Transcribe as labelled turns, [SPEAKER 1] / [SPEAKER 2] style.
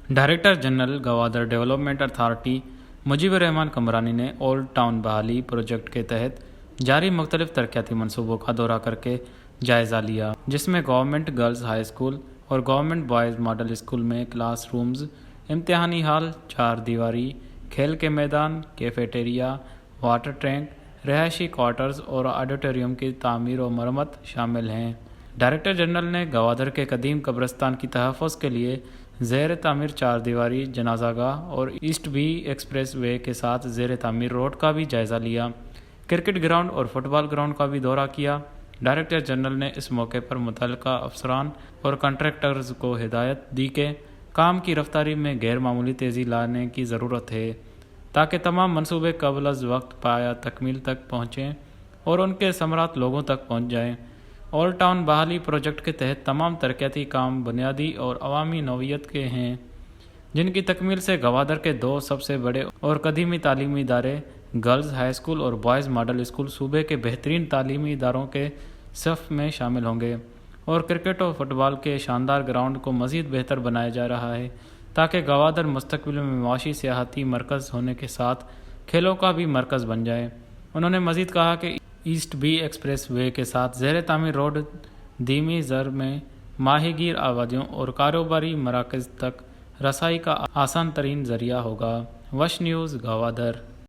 [SPEAKER 1] Director general Gwadar development authority Mujibur Rehman Kamrani ने old town बहाली project के तहत जारी मुख्तलिफ तरक्याती मनसूबों का दौरा करके जायज़ा लिया, जिसमें गवर्नमेंट गर्ल्स हाई स्कूल और गवर्नमेंट बॉयज़ मॉडल स्कूल में क्लास रूम्स, इम्तिहानी हाल, 4 दीवारी, खेल के मैदान, कैफेटेरिया, वाटर टैंक, रहायशी क्वार्टर्स और ऑडिटोरियम की तामीर और मरम्मत शामिल हैं। डायरेक्टर जनरल ने गवादर के कदीम कब्रिस्तान की तहफ़्फ़ुज़ के लिए ज़ेर तामीर 4 दीवारी जनाज़ागाह और ईस्ट बी एक्सप्रेस वे के साथ ज़ेर तामीर रोड का भी जायज़ा लिया। क्रिकेट ग्राउंड और फुटबॉल ग्राउंड का भी दौरा किया। डायरेक्टर जनरल ने इस मौके पर मुतल्लिका अफसरान और कॉन्ट्रैक्टर्स को हिदायत दी कि काम की रफ्तारी में गैर मामूली तेज़ी लाने की ज़रूरत है, ताकि तमाम मनसूबे कबल अज़ वक्त पाया तकमील तक पहुँचें और उनके समरात लोगों तक पहुँच जाएँ। ओल्ड टाउन बहाली प्रोजेक्ट के तहत तमाम तरक्याती काम बुनियादी और अवामी नौइयत के हैं, जिनकी तकमील से गवादर के 2 सबसे बड़े और कदीमी तालीमी इदारे गर्ल्स हाई स्कूल और बॉयज़ मॉडल स्कूल सूबे के बेहतरीन तालीमी इदारों के सफ़ में शामिल होंगे और क्रिकेट और फुटबॉल के शानदार ग्राउंड को मज़ीद बेहतर बनाया जा रहा है, ताकि गवादर मुस्तक़बिल में मुआशी सियाहती मरकज़ होने के साथ खेलों का भी मरकज़ बन जाए। उन्होंने मज़ीद कहा कि ईस्ट बी एक्सप्रेस वे के साथ ज़ेर तामीर रोड धीमी ज़र में माहीगीर आबादियों और कारोबारी मराकज़ तक रसाई का आसान तरीन ज़रिया होगा। वश न्यूज़, गवादर।